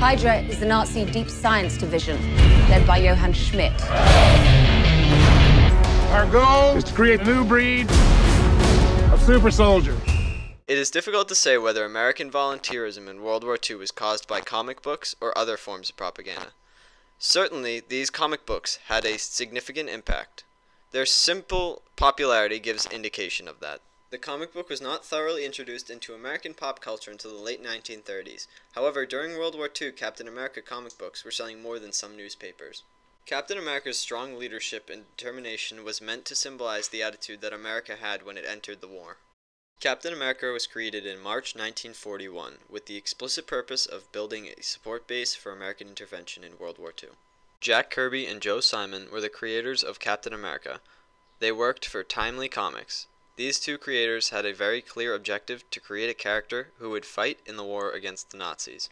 Hydra is the Nazi deep science division, led by Johann Schmidt. Our goal is to create a new breed of super soldiers. It is difficult to say whether American volunteerism in World War II was caused by comic books or other forms of propaganda. Certainly, these comic books had a significant impact. Their simple popularity gives indication of that. The comic book was not thoroughly introduced into American pop culture until the late 1930s. However, during World War II, Captain America comic books were selling more than some newspapers. Captain America's strong leadership and determination was meant to symbolize the attitude that America had when it entered the war. Captain America was created in March 1941 with the explicit purpose of building a support base for American intervention in World War II. Jack Kirby and Joe Simon were the creators of Captain America. They worked for Timely Comics. These two creators had a very clear objective to create a character who would fight in the war against the Nazis.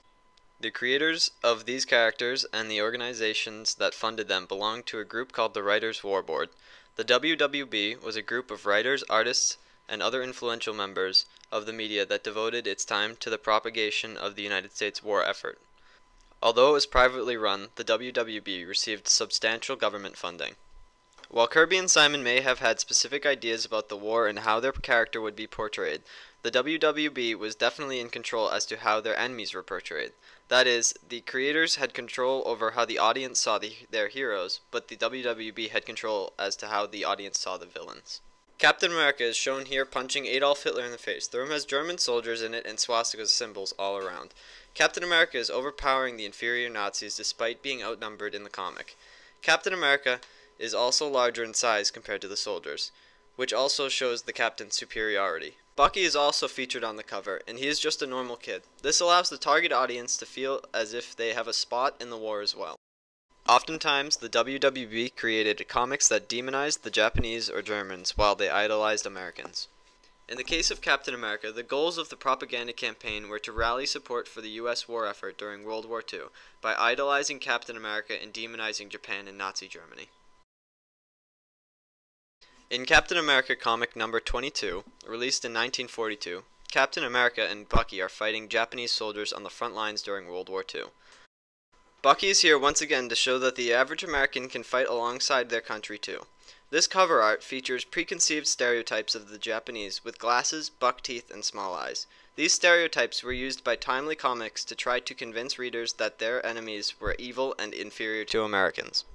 The creators of these characters and the organizations that funded them belonged to a group called the Writers' War Board. The WWB was a group of writers, artists, and other influential members of the media that devoted its time to the propagation of the United States war effort. Although it was privately run, the WWB received substantial government funding. While Kirby and Simon may have had specific ideas about the war and how their character would be portrayed, the WWB was definitely in control as to how their enemies were portrayed. That is, the creators had control over how the audience saw their heroes, but the WWB had control as to how the audience saw the villains. Captain America is shown here punching Adolf Hitler in the face. The room has German soldiers in it and swastikas symbols all around. Captain America is overpowering the inferior Nazis despite being outnumbered in the comic. Captain America is also larger in size compared to the soldiers, which also shows the captain's superiority. Bucky is also featured on the cover, and he is just a normal kid. This allows the target audience to feel as if they have a spot in the war as well. Oftentimes, the WWB created comics that demonized the Japanese or Germans while they idolized Americans. In the case of Captain America, the goals of the propaganda campaign were to rally support for the U.S. war effort during World War II by idolizing Captain America and demonizing Japan and Nazi Germany. In Captain America comic number 22, released in 1942, Captain America and Bucky are fighting Japanese soldiers on the front lines during World War II. Bucky is here once again to show that the average American can fight alongside their country too. This cover art features preconceived stereotypes of the Japanese with glasses, buck teeth, and small eyes. These stereotypes were used by Timely Comics to try to convince readers that their enemies were evil and inferior to Americans.